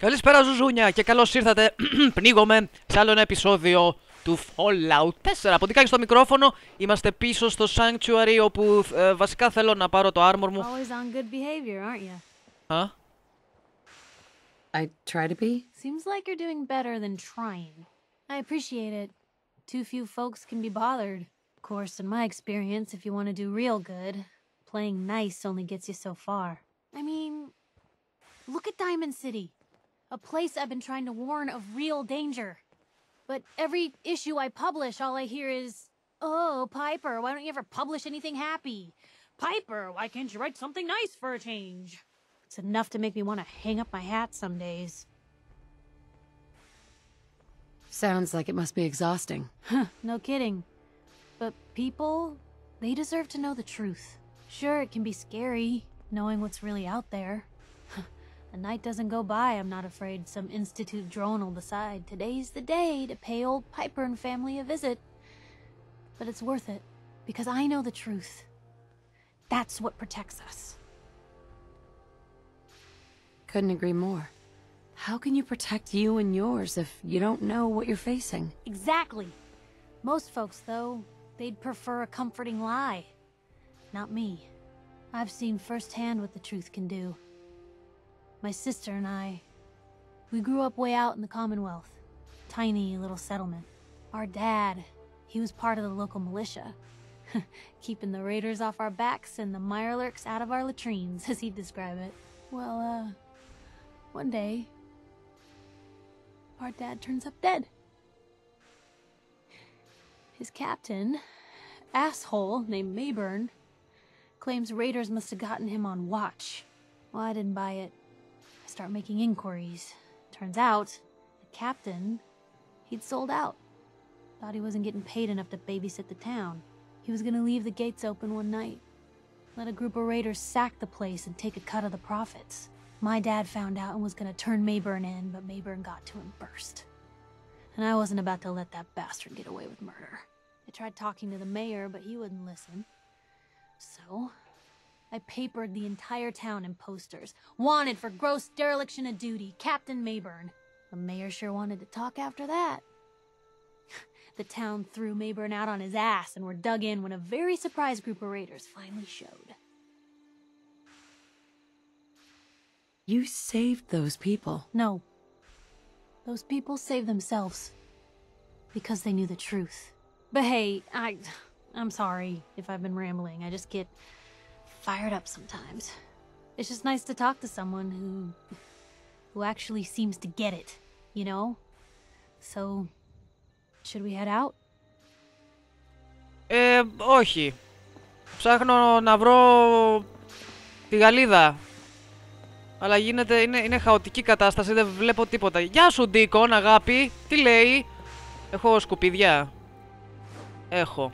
Καλησπέρα ζουζούνια και καλώς ήρθατε, πνίγομαι, σε άλλο ένα επεισόδιο του FallOut 4. Pontikaki στο μικρόφωνο, είμαστε πίσω στο Sanctuary όπου βασικά θέλω να πάρω το armor μου. Always on good behavior, aren't you? Huh? I try to be. Seems like you're doing better than trying. I appreciate it. Too few folks can be bothered. Of course, in my experience, if you want to do real good, playing nice only gets you so far. I mean, look at Diamond City. A place I've been trying to warn of real danger. But every issue I publish, all I hear is, "Oh, Piper, why don't you ever publish anything happy? Piper, why can't you write something nice for a change?" It's enough to make me want to hang up my hat some days. Sounds like it must be exhausting. No kidding. But people, they deserve to know the truth. Sure, it can be scary, knowing what's really out there. A night doesn't go by I'm not afraid some institute drone will decide today's the day to pay old Piper and family a visit. But it's worth it, because I know the truth. That's what protects us. Couldn't agree more. How can you protect you and yours if you don't know what you're facing? Exactly. Most folks, though, they'd prefer a comforting lie. Not me. I've seen firsthand what the truth can do. My sister and I, we grew up way out in the Commonwealth. Tiny little settlement. Our dad, he was part of the local militia. Keeping the raiders off our backs and the mirelurks out of our latrines, as he'd describe it. Well, one day, our dad turns up dead. His captain, asshole named Mayburn, claims raiders must have gotten him on watch. Well, I didn't buy it. I start making inquiries. Turns out, the captain, he'd sold out. Thought he wasn't getting paid enough to babysit the town. He was gonna leave the gates open one night. Let a group of raiders sack the place and take a cut of the profits. My dad found out and was gonna turn Mayburn in, but Mayburn got to him first. And I wasn't about to let that bastard get away with murder. I tried talking to the mayor, but he wouldn't listen. So, I papered the entire town in posters. Wanted for gross dereliction of duty, Captain Mayburn. The mayor sure wanted to talk after that. The town threw Mayburn out on his ass and were dug in when a very surprised group of raiders finally showed. You saved those people. No. Those people saved themselves. Because they knew the truth. But hey, I'm sorry if I've been rambling. I just get fired up sometimes. It's just nice to talk to someone who actually seems to get it, you know? So, should we head out? Όχι. Ψάχνω να βρω τη Γαλλίδα. Αλλά είναι χαοτική κατάσταση, δεν βλέπω τίποτα. Γεια σου, Ντίκον, αγάπη. Τι λέει? Έχω σκουπίδια. Έχω.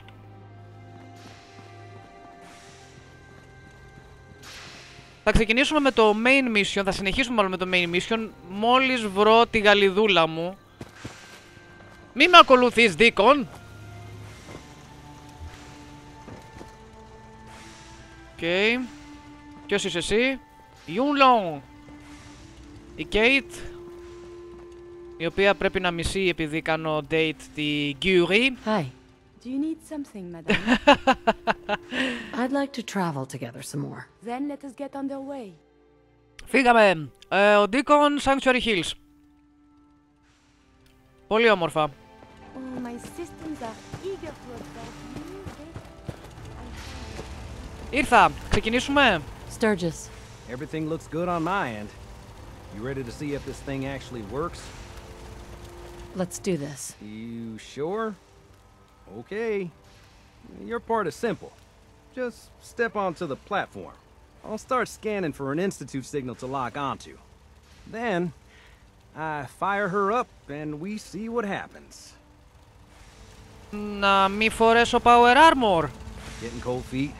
Θα ξεκινήσουμε με το main mission, θα συνεχίσουμε μάλλον με το main mission μόλις βρω τη Γαλλιδούλα μου. Μη με ακολουθείς, Ντίκον. Οκ. Ποιος είσαι εσύ? Yunlong. Η Κέιτ, η οποία πρέπει να μισεί επειδή κάνω date τη Γκιουρί. Hi. Do you need something, madame? I'd like to travel together some more. Then let us get underway. Φύγαμε. Ο Deacon Sanctuary Hills. Πολύ όμορφα. Oh, my systems are eager to observe you. Ήρθα. Ξεκινήσουμε. Sturgis. Everything looks good on my end. You ready to see if this thing actually works? Let's do this. You sure? Okay. Your part is simple. Just step onto the platform. I'll start scanning for an Institute signal to lock onto. Then, I fire her up and we see what happens. Να μη φορέσω power armor. Getting cold feet?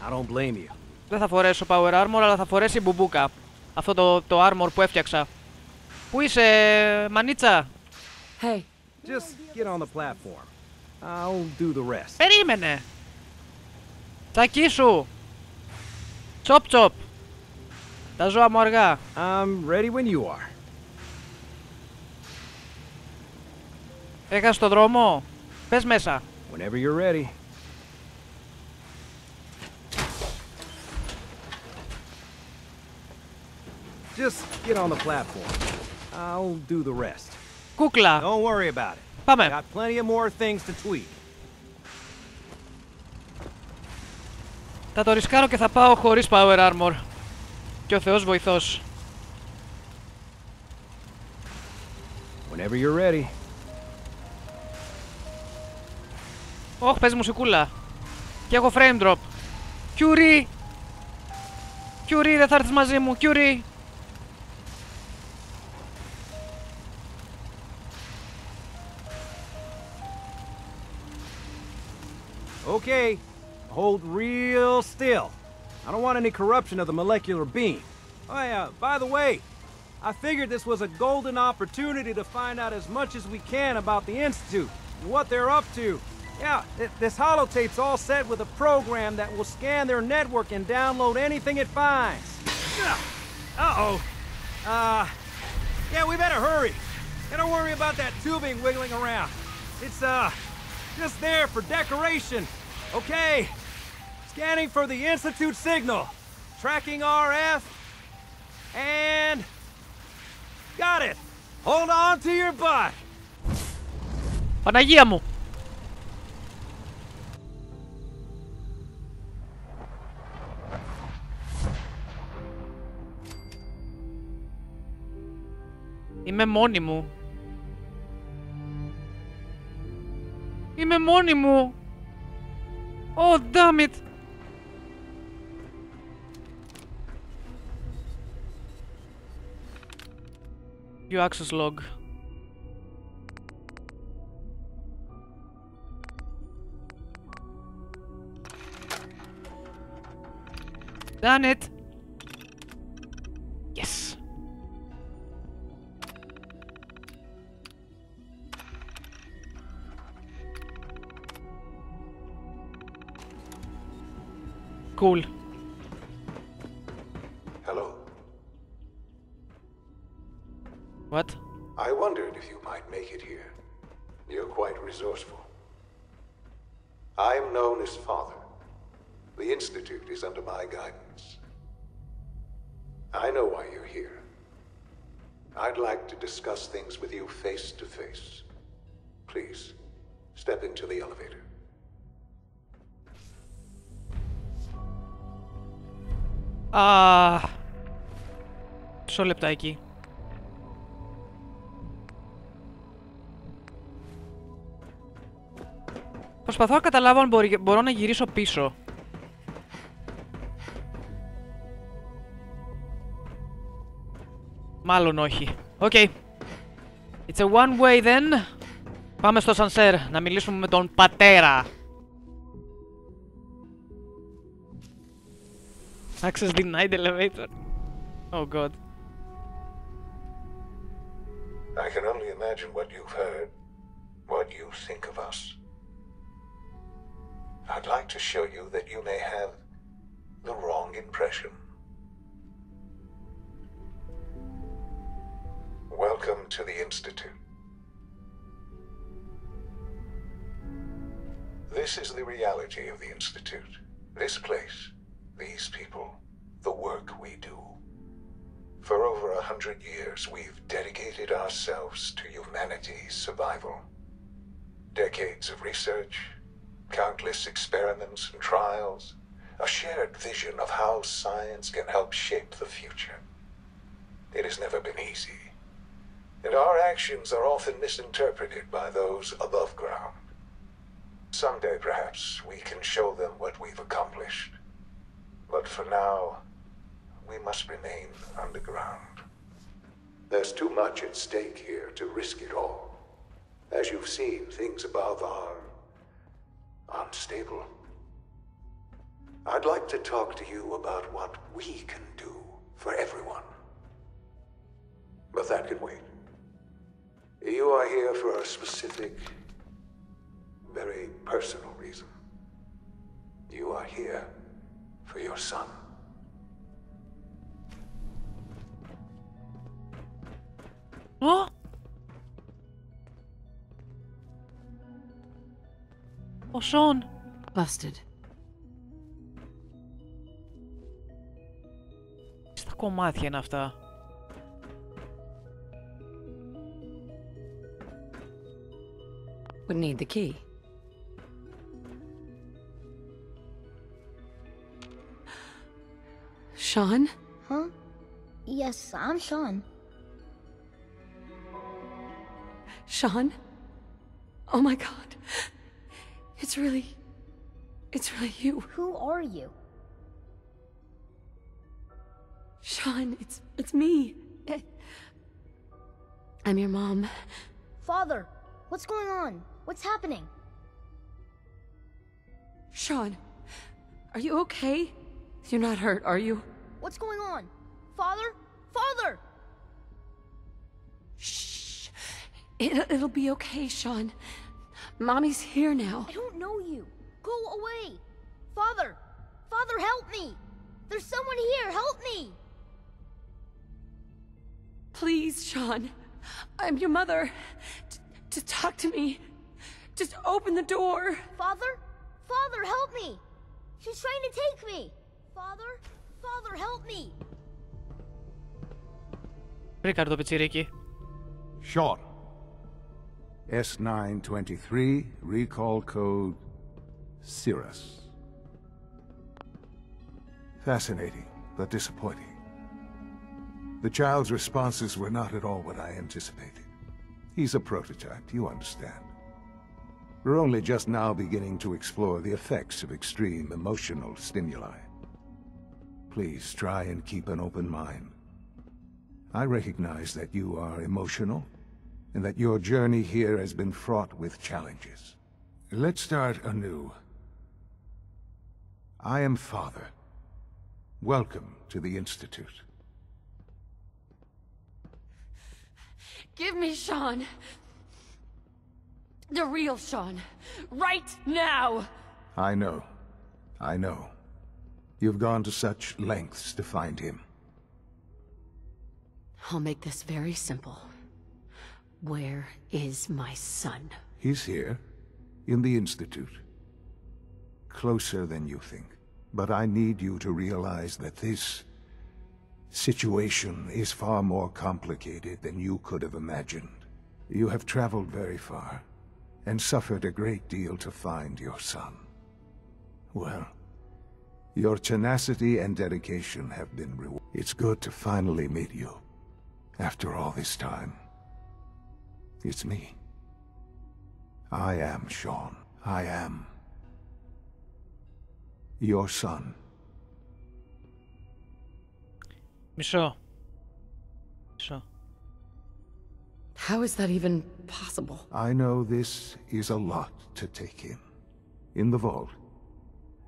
I don't blame you. Δεν θα φορέσω power armor, αλλά θα φορέσει η μπουμπούκα. Αυτό το armor που έφτιαξα. Πού είσαι, μανίτσα? Hey. Just get on the platform. I'll do the rest. Περίμενε. Τσακίσου. Τσοπ τσοπ. Τα ζώα μου αργά. I'm ready when you are. Έχασε το δρόμο. Πες μέσα. Whenever you're ready. Just get on the platform. I'll do the rest. Κούκλα. Don't worry about it. Πάμε. Got plenty of more things to tweak. Θα το ρισκάρω και θα πάω χωρίς power armor. Και ο Θεός βοηθός. Whenever you're ready. Ωχ, παίζει μουσικούλα. Και έχω frame drop. Κιουρί! Κιουρί, δεν θα έρθεις μαζί μου. Κιουρί! Okay, hold real still. I don't want any corruption of the molecular beam. Oh yeah, by the way, I figured this was a golden opportunity to find out as much as we can about the Institute and what they're up to. Yeah, this holotape's all set with a program that will scan their network and download anything it finds. Uh-oh. Yeah, we better hurry. And don't worry about that tubing wiggling around. It's, just there for decoration. Okay. Scanning for the Institute signal. Tracking RF. And... got it. Hold on to your butt. Παναγία μου. Είμαι μόνη μου. Είμαι μόνη μου. Oh, damn it. View access log. Done it. Yes. Cool. Hello. What? I wondered if you might make it here. You're quite resourceful. I'm known as Father. The Institute is under my guidance. I know why you're here. I'd like to discuss things with you face to face. Please, step into the elevator. Μισό λεπτάκι. Προσπαθώ να καταλάβω αν μπορώ να γυρίσω πίσω. Μάλλον όχι. Οκ. Okay. It's a one way then. Πάμε στο σανσέρ να μιλήσουμε με τον Πατέρα. Access denied elevator. Oh god. I can only imagine what you've heard, what you think of us. I'd like to show you that you may have the wrong impression. Welcome to the Institute. This is the reality of the Institute. This place, these people, the work we do. For over 100 years, we've dedicated ourselves to humanity's survival. Decades of research, countless experiments and trials, a shared vision of how science can help shape the future. It has never been easy, and our actions are often misinterpreted by those above ground. Someday, perhaps, we can show them what we've accomplished. But for now, we must remain underground. There's too much at stake here to risk it all. As you've seen, things above are unstable. I'd like to talk to you about what we can do for everyone. But that can wait. You are here for a specific, very personal reason. You are here for your son. Oh? Ο Σον. Busted. Στα κομμάτια είναι αυτά. Would need the key. Sean? Huh? Yes, I'm Sean. Sean? Oh my god. It's really you. Who are you? Sean, it's me. I'm your mom. Father, what's going on? What's happening? Sean, are you okay? You're not hurt, are you? What's going on? Father? Father! Shh. It'll be okay, Sean. Mommy's here now. I don't know you. Go away. Father! Father, help me! There's someone here, help me! Please, Sean. I'm your mother. Just talk to me. Just open the door. Father? Father, help me! She's trying to take me! Father? Father, help me! Βρήκα το πιτσιρίκι. Sean. S923, recall code Cirrus. Fascinating, but disappointing. The child's responses were not at all what I anticipated. He's a prototype, you understand. We're only just now beginning to explore the effects of extreme emotional stimuli. Please try and keep an open mind. I recognize that you are emotional, and that your journey here has been fraught with challenges. Let's start anew. I am Father. Welcome to the Institute. Give me Sean. The real Sean. Right now! I know. I know. You've gone to such lengths to find him. I'll make this very simple. Where is my son? He's here, in the Institute. Closer than you think. But I need you to realize that this situation is far more complicated than you could have imagined. You have traveled very far, and suffered a great deal to find your son. Well, your tenacity and dedication have been rewarded. It's good to finally meet you. After all this time. It's me. I am Sean. I am your son. Μισό. How is that even possible? I know this is a lot to take in. In the vault,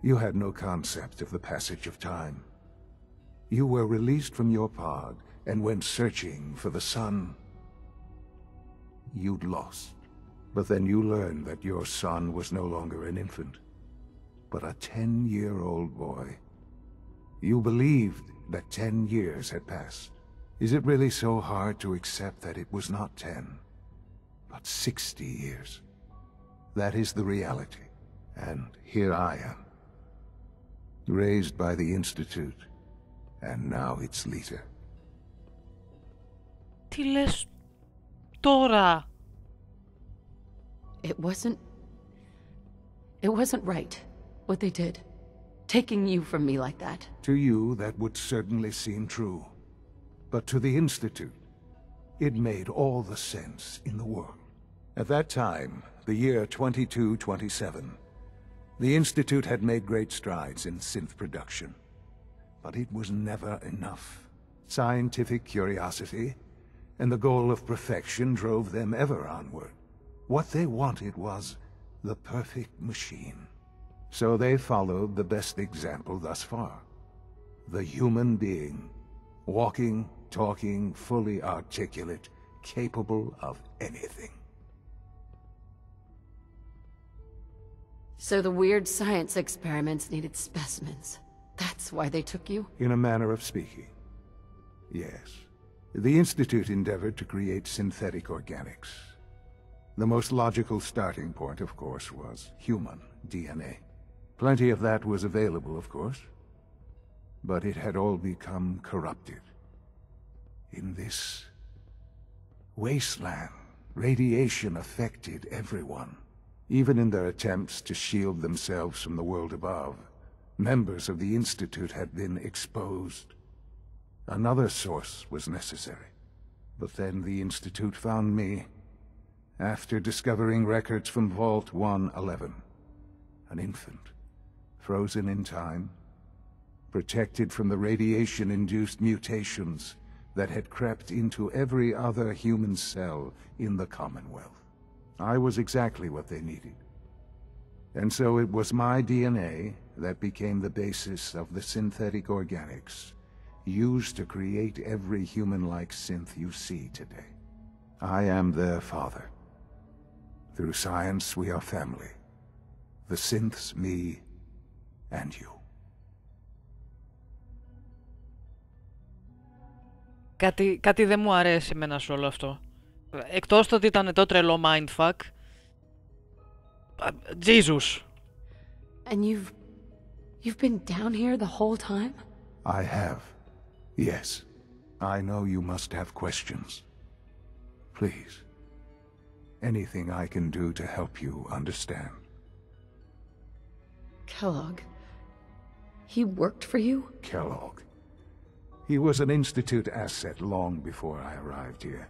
you had no concept of the passage of time. You were released from your pod and went searching for the son you'd lost. But then you learned that your son was no longer an infant, but a 10-year-old boy. You believed that 10 years had passed. Is it really so hard to accept that it was not 10, but 60 years? That is the reality. And here I am, raised by the Institute, and now its leader. Τι λες τώρα? It wasn't right, what they did. Taking you from me like that. To you, that would certainly seem true. But to the Institute, it made all the sense in the world. At that time, the year 2227, the Institute had made great strides in synth production. But it was never enough. Scientific curiosity and the goal of perfection drove them ever onward. What they wanted was the perfect machine. So they followed the best example thus far. The human being. Walking, talking, fully articulate, capable of anything. So the weird science experiments needed specimens. That's why they took you? In a manner of speaking. Yes. The Institute endeavored to create synthetic organics. The most logical starting point, of course, was human DNA. Plenty of that was available, of course, but it had all become corrupted. In this wasteland, radiation affected everyone. Even in their attempts to shield themselves from the world above, members of the Institute had been exposed. Another source was necessary. But then the Institute found me, after discovering records from Vault 111. An infant, frozen in time, protected from the radiation-induced mutations that had crept into every other human cell in the Commonwealth. I was exactly what they needed. And so it was my DNA that became the basis of the synthetic organics used to create every human-like synth you see today. I am their father. Through science, we are family. The synths, me, and you. Κάτι δεν μου αρέσει εμένα σε όλο αυτό. Εκτός το ότι ήταν το τρελό mindfuck. Jesus. And you've been down here the whole time? I have. Yes. I know you must have questions. Please. Anything I can do to help you understand. Kellogg. He worked for you? Kellogg. He was an Institute asset long before I arrived here.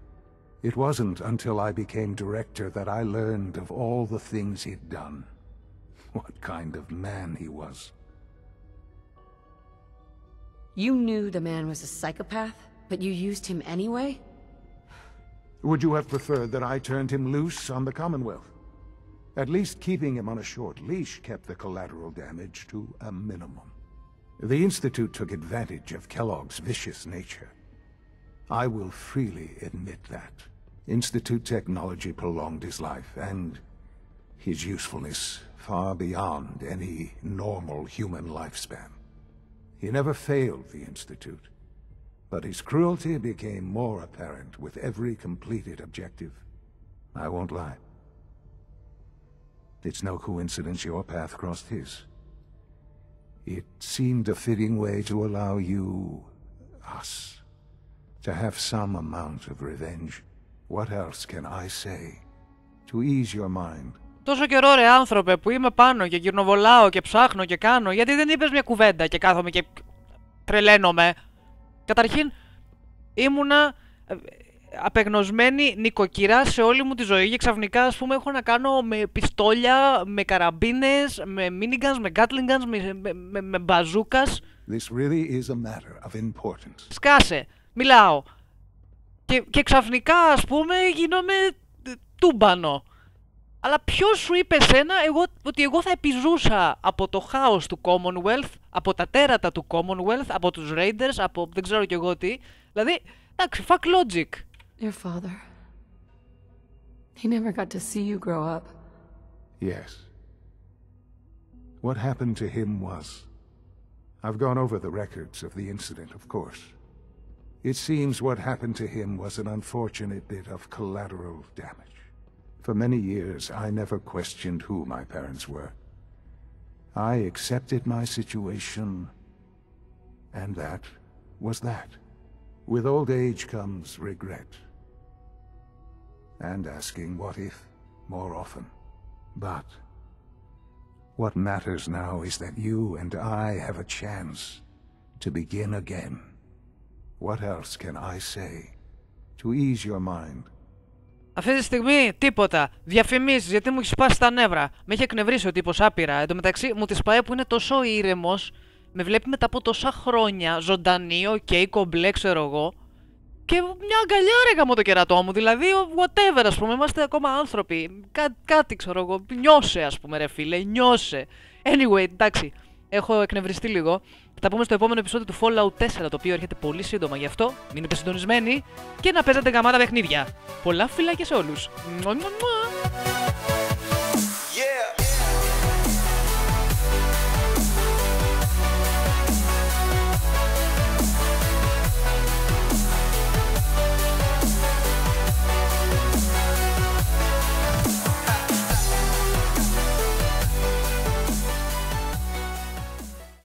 It wasn't until I became director that I learned of all the things he'd done. What kind of man he was. You knew the man was a psychopath, but you used him anyway? Would you have preferred that I turned him loose on the Commonwealth? At least keeping him on a short leash kept the collateral damage to a minimum. The Institute took advantage of Kellogg's vicious nature. I will freely admit that. Institute technology prolonged his life, and his usefulness far beyond any normal human lifespan. He never failed the Institute, but his cruelty became more apparent with every completed objective. I won't lie. It's no coincidence your path crossed his. It seemed a fitting way to allow you, us, to have some amount of revenge. What else can I say to ease your mind? Τόσο καιρό ρε άνθρωπε που είμαι πάνω και γυρνοβολάω και ψάχνω και κάνω, γιατί δεν είπες μια κουβέντα και κάθομαι και τρελαίνομαι. Καταρχήν ήμουνα απεγνωσμένη νοικοκυρά σε όλη μου τη ζωή και ξαφνικά ας πούμε έχω να κάνω με πιστόλια, με καραμπίνες, με miniguns, με gatling guns, με μπαζούκας. This really is a matter of importance. Σκάσε, μιλάω. Και ξαφνικά ας πούμε γίνομαι τούμπανο. Αλλά ποιος σου είπε εσένα ότι εγώ θα επιζούσα από το χάος του Commonwealth, από τα τέρατα του Commonwealth, από τους Raiders, από δεν ξέρω κι εγώ τι. Δηλαδή, εντάξει, fuck logic. Your father. He never got to see you grow up. Yes. What happened to him was... I've gone over the records of the incident, of course. It seems what happened to him was an unfortunate bit of collateral damage. For many years, I never questioned who my parents were. I accepted my situation, and that was that. With old age comes regret. And asking what if more often. But what matters now is that you and I have a chance to begin again. What else can I say to ease your mind? Αυτή τη στιγμή τίποτα. Διαφημίσεις, γιατί μου έχει σπάσει τα νεύρα. Με έχει εκνευρίσει ο τύπος άπειρα. Εν τω μεταξύ μου τη σπάει που είναι τόσο ήρεμος. Με βλέπει μετά από τόσα χρόνια ζωντανή, κομπλέ, ξέρω εγώ. Και μια αγκαλιά ρε γαμώ το κερατό μου. Δηλαδή, whatever, ας πούμε, είμαστε ακόμα άνθρωποι. Κάτι ξέρω εγώ. Νιώσε, ας πούμε, ρε φίλε, νιώσε. Anyway, εντάξει, έχω εκνευριστεί λίγο. Θα τα πούμε στο επόμενο επεισόδιο του FallOut 4, το οποίο έρχεται πολύ σύντομα. Γι' αυτό μείνετε συντονισμένοι και να παίζετε γαμάτα παιχνίδια. Πολλά φιλάκια σε όλους.